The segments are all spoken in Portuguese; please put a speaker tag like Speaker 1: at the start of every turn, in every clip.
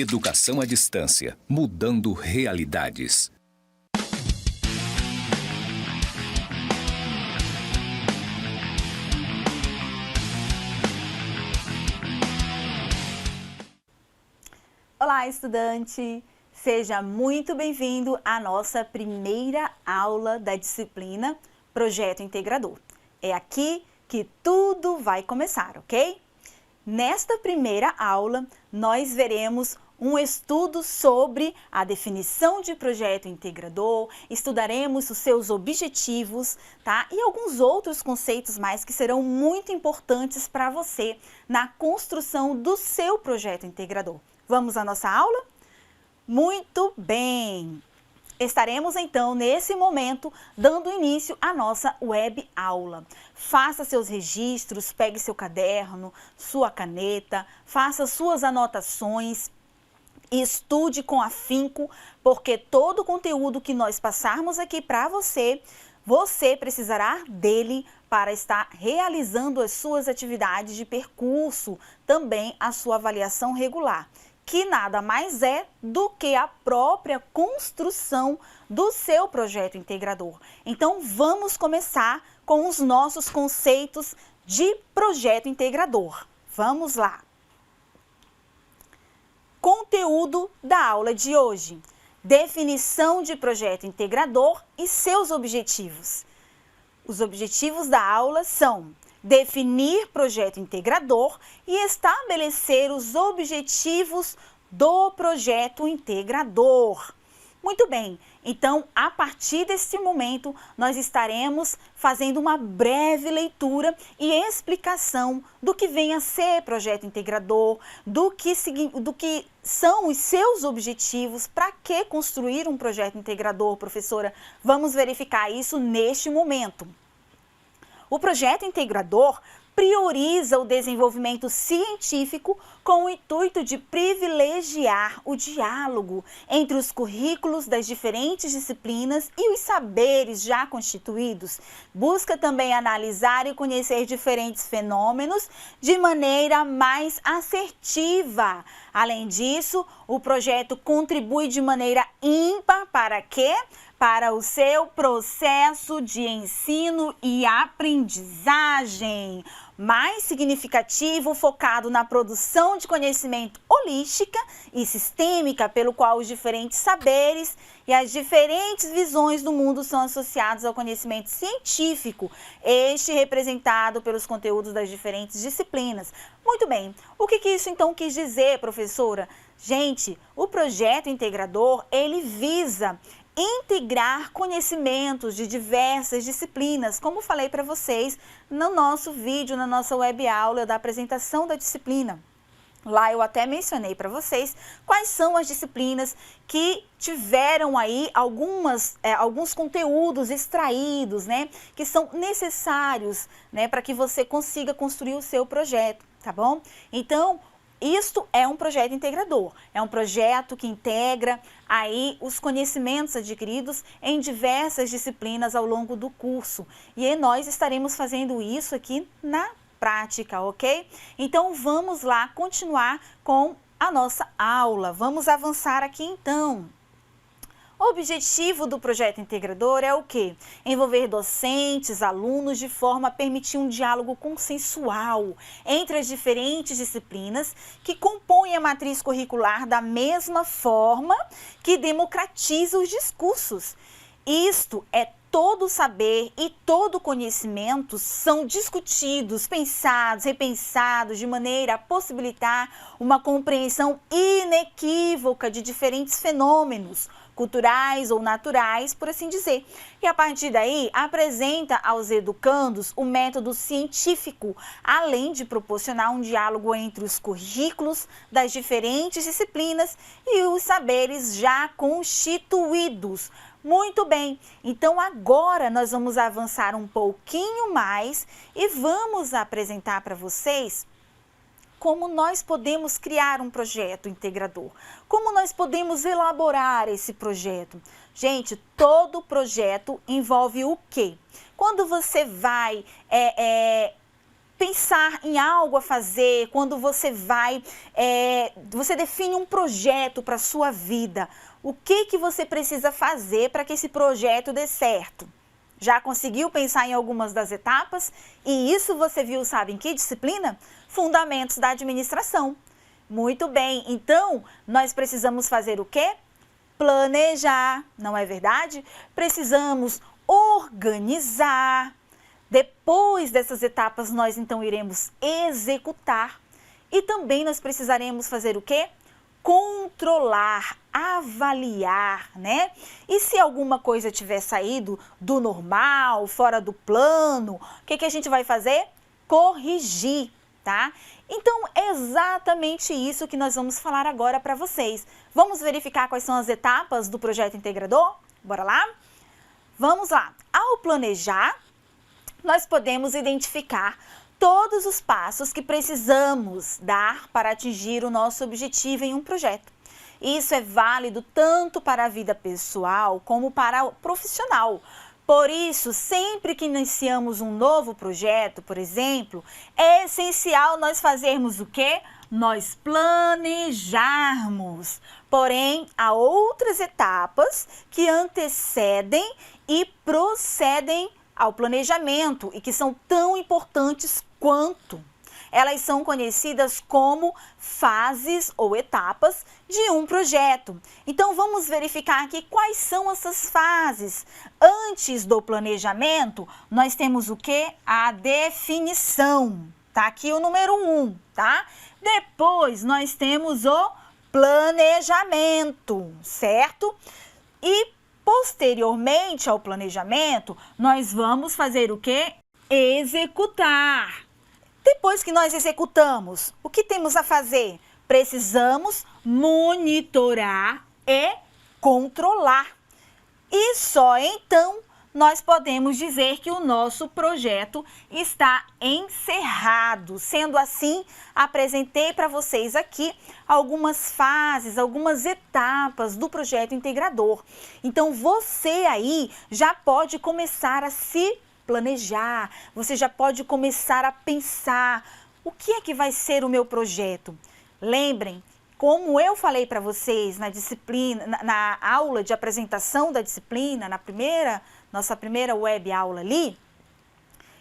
Speaker 1: Educação à distância, mudando realidades.
Speaker 2: Olá, estudante! Seja muito bem-vindo à nossa primeira aula da disciplina Projeto Integrador. É aqui que tudo vai começar, ok? Nesta primeira aula, nós veremos um estudo sobre a definição de projeto integrador, estudaremos os seus objetivos, tá? E alguns outros conceitos mais que serão muito importantes para você na construção do seu projeto integrador. Vamos à nossa aula? Muito bem! Estaremos então, nesse momento, dando início à nossa web aula. Faça seus registros, pegue seu caderno, sua caneta, faça suas anotações, estude com afinco, porque todo o conteúdo que nós passarmos aqui para você, você precisará dele para estar realizando as suas atividades de percurso, também a sua avaliação regular, que nada mais é do que a própria construção do seu projeto integrador. Então, vamos começar com os nossos conceitos de projeto integrador. Vamos lá! Conteúdo da aula de hoje: definição de projeto integrador e seus objetivos. Os objetivos da aula são definir projeto integrador e estabelecer os objetivos do projeto integrador. Muito bem, então a partir deste momento nós estaremos fazendo uma breve leitura e explicação do que vem a ser projeto integrador, do que são os seus objetivos, para que construir um projeto integrador, professora? Vamos verificar isso neste momento. O projeto integrador prioriza o desenvolvimento científico com o intuito de privilegiar o diálogo entre os currículos das diferentes disciplinas e os saberes já constituídos. Busca também analisar e conhecer diferentes fenômenos de maneira mais assertiva. Além disso, o projeto contribui de maneira ímpar para quê? Para o seu processo de ensino e aprendizagem mais significativo, focado na produção de conhecimento holística e sistêmica, pelo qual os diferentes saberes e as diferentes visões do mundo são associados ao conhecimento científico, este representado pelos conteúdos das diferentes disciplinas. Muito bem, o que isso então quis dizer, professora? Gente, o projeto integrador, ele visa integrar conhecimentos de diversas disciplinas, como falei para vocês no nosso vídeo, na nossa web aula da apresentação da disciplina. Lá eu até mencionei para vocês quais são as disciplinas que tiveram aí alguns conteúdos extraídos, né, que são necessários, né, para que você consiga construir o seu projeto, tá bom? Então, isto é um projeto integrador, é um projeto que integra aí os conhecimentos adquiridos em diversas disciplinas ao longo do curso. E nós estaremos fazendo isso aqui na prática, ok? Então, vamos lá continuar com a nossa aula. Vamos avançar aqui então. O objetivo do projeto integrador é o quê? Envolver docentes, alunos, de forma a permitir um diálogo consensual entre as diferentes disciplinas que compõem a matriz curricular da mesma forma que democratiza os discursos. Isto é, todo saber e todo conhecimento são discutidos, pensados, repensados de maneira a possibilitar uma compreensão inequívoca de diferentes fenômenos culturais ou naturais, por assim dizer. E a partir daí, apresenta aos educandos o método científico, além de proporcionar um diálogo entre os currículos das diferentes disciplinas e os saberes já constituídos. Muito bem, então agora nós vamos avançar um pouquinho mais e vamos apresentar para vocês como nós podemos criar um projeto integrador, como nós podemos elaborar esse projeto. Gente, todo projeto envolve o quê? Quando você vai pensar em algo a fazer, quando você você define um projeto para a sua vida, o que você precisa fazer para que esse projeto dê certo? Já conseguiu pensar em algumas das etapas? E isso você viu, sabe, em que disciplina? Fundamentos da administração. Muito bem, então nós precisamos fazer o quê? Planejar, não é verdade? Precisamos organizar. Depois dessas etapas, nós então iremos executar. E também nós precisaremos fazer o quê? Controlar, avaliar, né? E se alguma coisa tiver saído do normal, fora do plano, o que a gente vai fazer? Corrigir, tá? Então, é exatamente isso que nós vamos falar agora para vocês. Vamos verificar quais são as etapas do projeto integrador? Bora lá? Vamos lá. Ao planejar, nós podemos identificar todos os passos que precisamos dar para atingir o nosso objetivo em um projeto. Isso é válido tanto para a vida pessoal como para o profissional. Por isso, sempre que iniciamos um novo projeto, por exemplo, é essencial nós fazermos o quê? Nós planejarmos. Porém, há outras etapas que antecedem e procedem ao planejamento e que são tão importantes quanto. Elas são conhecidas como fases ou etapas de um projeto. Então, vamos verificar aqui quais são essas fases. Antes do planejamento, nós temos o quê? A definição. Tá aqui o número 1, tá? Depois, nós temos o planejamento, certo? E, posteriormente ao planejamento, nós vamos fazer o quê? Executar. Depois que nós executamos, o que temos a fazer? Precisamos monitorar e controlar. E só então nós podemos dizer que o nosso projeto está encerrado. Sendo assim, apresentei para vocês aqui algumas fases, algumas etapas do projeto integrador. Então, você aí já pode começar a se planejar, você já pode começar a pensar o que é que vai ser o meu projeto. Lembrem, como eu falei para vocês na disciplina, na aula de apresentação da disciplina, nossa primeira web aula ali,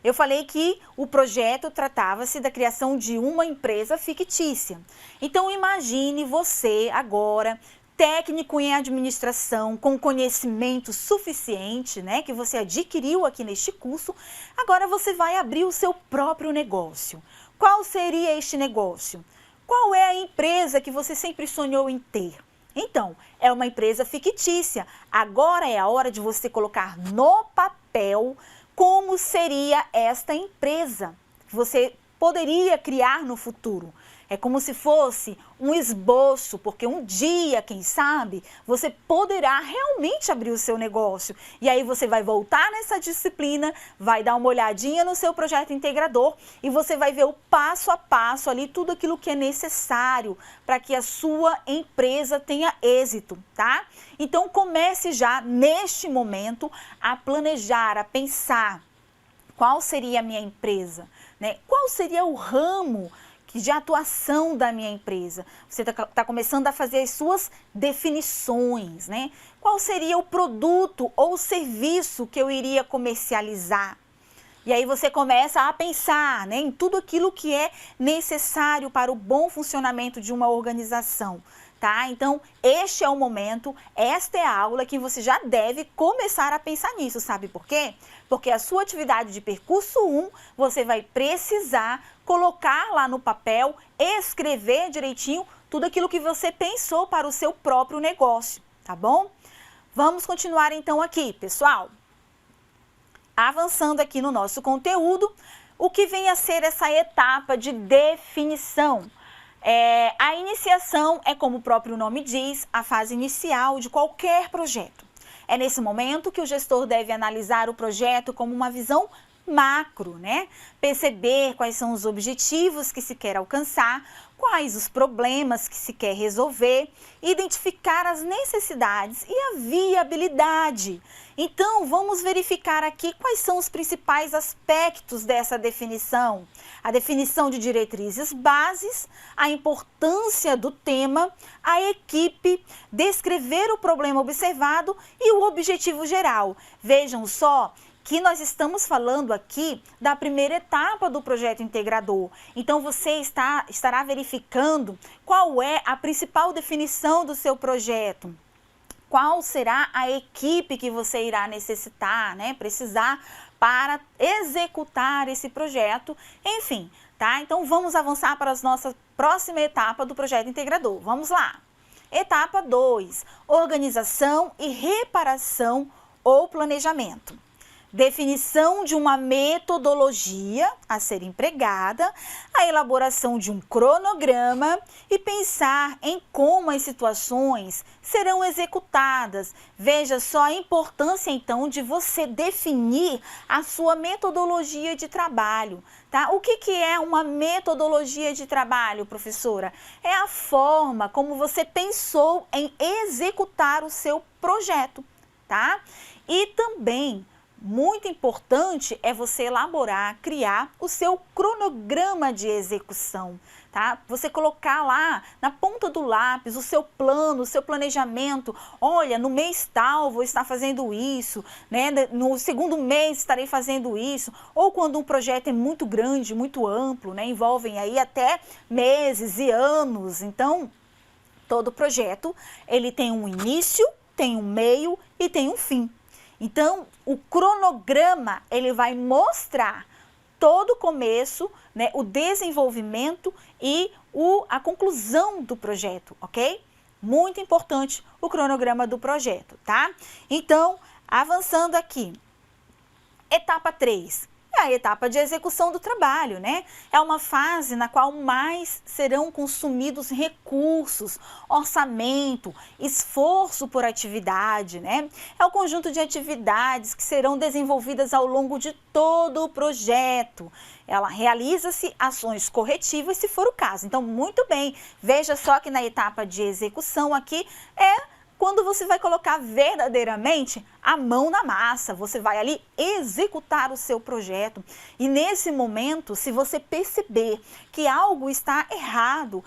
Speaker 2: eu falei que o projeto tratava-se da criação de uma empresa fictícia. Então, imagine você agora, técnico em administração, com conhecimento suficiente, né, que você adquiriu aqui neste curso, agora você vai abrir o seu próprio negócio. Qual seria este negócio? Qual é a empresa que você sempre sonhou em ter? Então, é uma empresa fictícia. Agora é a hora de você colocar no papel como seria esta empresa que você poderia criar no futuro. É como se fosse um esboço, porque um dia, quem sabe, você poderá realmente abrir o seu negócio. E aí você vai voltar nessa disciplina, vai dar uma olhadinha no seu projeto integrador e você vai ver o passo a passo ali, tudo aquilo que é necessário para que a sua empresa tenha êxito, tá? Então comece já neste momento a planejar, a pensar qual seria a minha empresa, né? Qual seria o ramo de atuação da minha empresa. Você está começando a fazer as suas definições, né? Qual seria o produto ou serviço que eu iria comercializar? E aí você começa a pensar, né, em tudo aquilo que é necessário para o bom funcionamento de uma organização. Tá? Então, este é o momento, esta é a aula que você já deve começar a pensar nisso, sabe por quê? Porque a sua atividade de percurso 1, você vai precisar colocar lá no papel, escrever direitinho tudo aquilo que você pensou para o seu próprio negócio, tá bom? Vamos continuar então aqui, pessoal. Avançando aqui no nosso conteúdo, o que vem a ser essa etapa de definição? A iniciação é, como o próprio nome diz, a fase inicial de qualquer projeto. É nesse momento que o gestor deve analisar o projeto como uma visão macro, né? Perceber quais são os objetivos que se quer alcançar, quais os problemas que se quer resolver, identificar as necessidades e a viabilidade. Então, vamos verificar aqui quais são os principais aspectos dessa definição. A definição de diretrizes bases, a importância do tema, a equipe, descrever o problema observado e o objetivo geral. Vejam só que nós estamos falando aqui da primeira etapa do projeto integrador. Então, você estará verificando qual é a principal definição do seu projeto. Qual será a equipe que você irá necessitar, né? Precisar para executar esse projeto. Enfim, tá? Então, vamos avançar para a nossa próxima etapa do projeto integrador. Vamos lá. Etapa 2, organização e reparação ou planejamento. Definição de uma metodologia a ser empregada, a elaboração de um cronograma e pensar em como as situações serão executadas. Veja só a importância, então, de você definir a sua metodologia de trabalho, tá? O que é uma metodologia de trabalho, professora? É a forma como você pensou em executar o seu projeto, tá? E também muito importante é você elaborar, criar o seu cronograma de execução, tá? Você colocar lá na ponta do lápis o seu plano, o seu planejamento. Olha, no mês tal vou estar fazendo isso, né? No segundo mês estarei fazendo isso. Ou quando um projeto é muito grande, muito amplo, né? Envolvem aí até meses e anos. Então, todo projeto, ele tem um início, tem um meio e tem um fim. Então, o cronograma, ele vai mostrar todo o começo, né, o desenvolvimento e a conclusão do projeto, ok? Muito importante o cronograma do projeto, tá? Então, avançando aqui. Etapa 3. É a etapa de execução do trabalho, né? É uma fase na qual mais serão consumidos recursos, orçamento, esforço por atividade, né? É o conjunto de atividades que serão desenvolvidas ao longo de todo o projeto. Ela realiza-se ações corretivas, se for o caso. Então, muito bem, veja só que na etapa de execução aqui quando você vai colocar verdadeiramente a mão na massa, você vai ali executar o seu projeto. E nesse momento, se você perceber que algo está errado,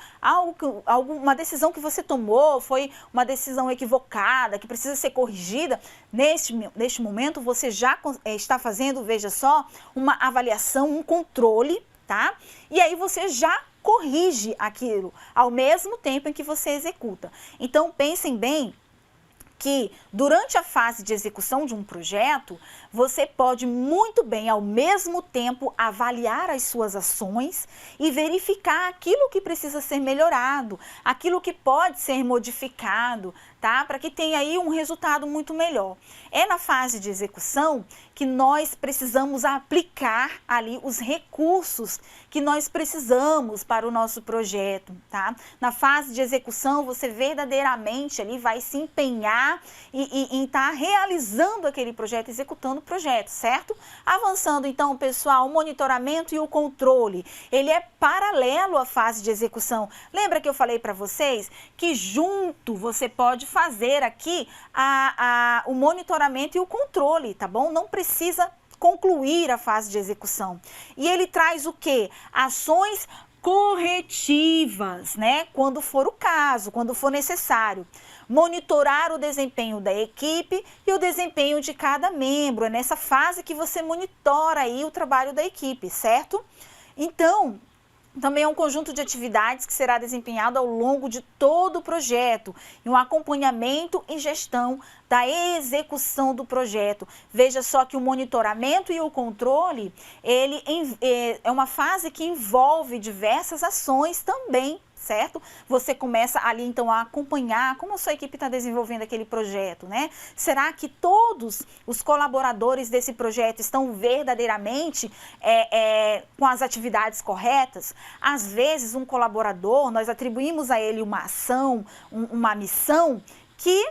Speaker 2: uma decisão que você tomou foi uma decisão equivocada, que precisa ser corrigida, neste momento você já está fazendo, veja só, uma avaliação, um controle, tá? E aí você já corrige aquilo ao mesmo tempo em que você executa. Então, pensem bem que durante a fase de execução de um projeto, você pode muito bem, ao mesmo tempo, avaliar as suas ações e verificar aquilo que precisa ser melhorado, aquilo que pode ser modificado, tá? Para que tenha aí um resultado muito melhor. É na fase de execução que nós precisamos aplicar ali os recursos que nós precisamos para o nosso projeto, tá? Na fase de execução, você verdadeiramente ali vai se empenhar em estar realizando aquele projeto, executando o projeto, certo? Avançando então, pessoal, o monitoramento e o controle, ele é paralelo à fase de execução. Lembra que eu falei para vocês que junto você pode fazer aqui o monitoramento e o controle, tá bom? Não precisa concluir a fase de execução. E ele traz o quê? Ações corretivas, né? Quando for o caso, quando for necessário. Monitorar o desempenho da equipe e o desempenho de cada membro. É nessa fase que você monitora aí o trabalho da equipe, certo? Então, também é um conjunto de atividades que será desempenhado ao longo de todo o projeto e um acompanhamento e gestão da execução do projeto. Veja só que o monitoramento e o controle, ele é uma fase que envolve diversas ações também, certo? Você começa ali então a acompanhar como a sua equipe está desenvolvendo aquele projeto, né? Será que todos os colaboradores desse projeto estão verdadeiramente com as atividades corretas? Às vezes um colaborador, nós atribuímos a ele uma ação, uma missão que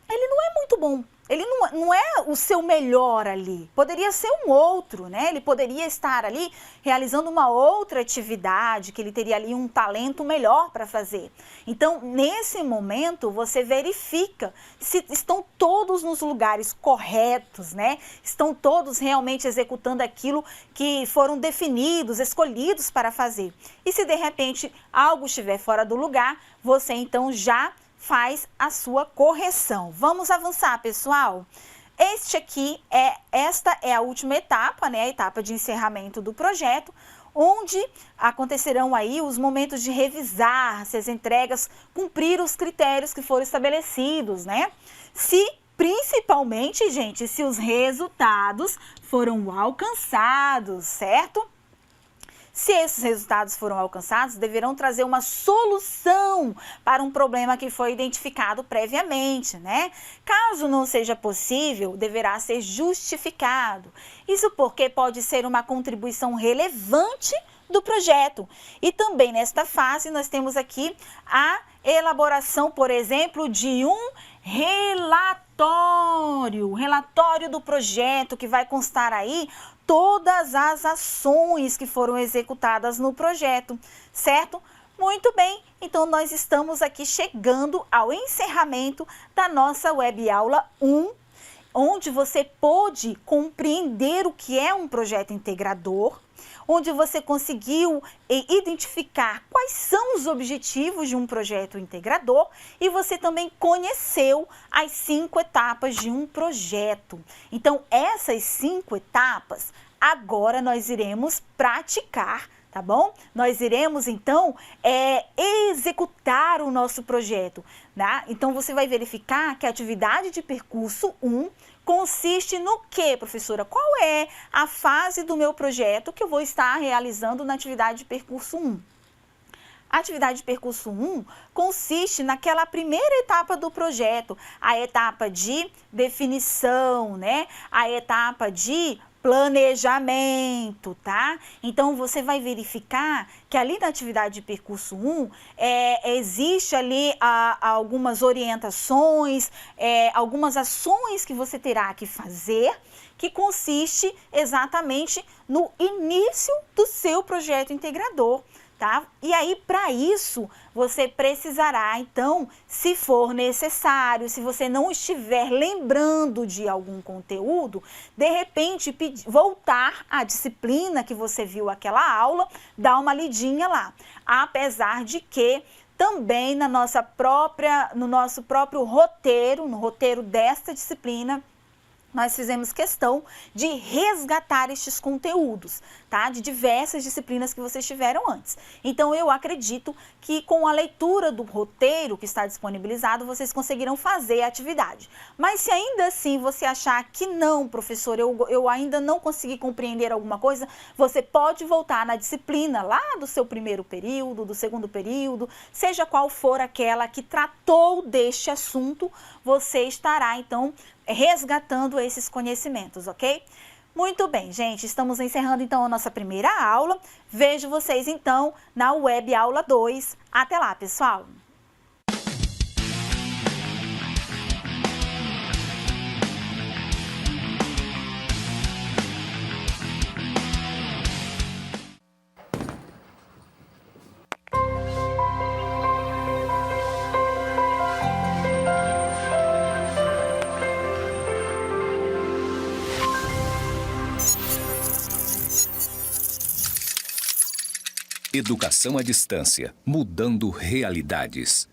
Speaker 2: ele não é muito bom ele não é o seu melhor ali, poderia ser um outro, né? Ele poderia estar ali realizando uma outra atividade, que ele teria ali um talento melhor para fazer. Então, nesse momento, você verifica se estão todos nos lugares corretos, né? Estão todos realmente executando aquilo que foram definidos, escolhidos para fazer. E se de repente algo estiver fora do lugar, você então já faz a sua correção. Vamos avançar, pessoal? Esta é a última etapa, né? A etapa de encerramento do projeto, onde acontecerão aí os momentos de revisar se as entregas cumpriram os critérios que foram estabelecidos, né? Principalmente, gente, se os resultados foram alcançados, certo? Se esses resultados foram alcançados, deverão trazer uma solução para um problema que foi identificado previamente, né? Caso não seja possível, deverá ser justificado. Isso porque pode ser uma contribuição relevante do projeto. E também nesta fase nós temos aqui a elaboração, por exemplo, de um relatório do projeto, que vai constar aí todas as ações que foram executadas no projeto, certo? Muito bem, então nós estamos aqui chegando ao encerramento da nossa web aula 1, onde você pôde compreender o que é um projeto integrador, onde você conseguiu identificar quais são os objetivos de um projeto integrador e você também conheceu as 5 etapas de um projeto. Então, essas 5 etapas, agora nós iremos praticar, tá bom? Nós iremos, então, executar o nosso projeto, né? Então, você vai verificar que a atividade de percurso 1 consiste no quê, professora? Qual é a fase do meu projeto que eu vou estar realizando na atividade de percurso 1? A atividade de percurso 1 consiste naquela primeira etapa do projeto, a etapa de definição, né? A etapa de planejamento, tá? Então, você vai verificar que ali na atividade de percurso 1, existe ali algumas orientações, algumas ações que você terá que fazer, que consiste exatamente no início do seu projeto integrador, tá? E aí, para isso, você precisará, então, se for necessário, se você não estiver lembrando de algum conteúdo, de repente, voltar à disciplina que você viu aquela aula, dar uma lidinha lá. Apesar de que também no nosso próprio roteiro, no roteiro desta disciplina, nós fizemos questão de resgatar estes conteúdos, tá? De diversas disciplinas que vocês tiveram antes. Então, eu acredito que com a leitura do roteiro que está disponibilizado, vocês conseguirão fazer a atividade. Mas se ainda assim você achar que não, professor, eu ainda não consegui compreender alguma coisa, você pode voltar na disciplina lá do seu primeiro período, do segundo período, seja qual for aquela que tratou deste assunto, você estará, então, resgatando esses conhecimentos, ok? Muito bem, gente, estamos encerrando então a nossa primeira aula. Vejo vocês então na web aula 2. Até lá, pessoal!
Speaker 1: Educação à distância, mudando realidades.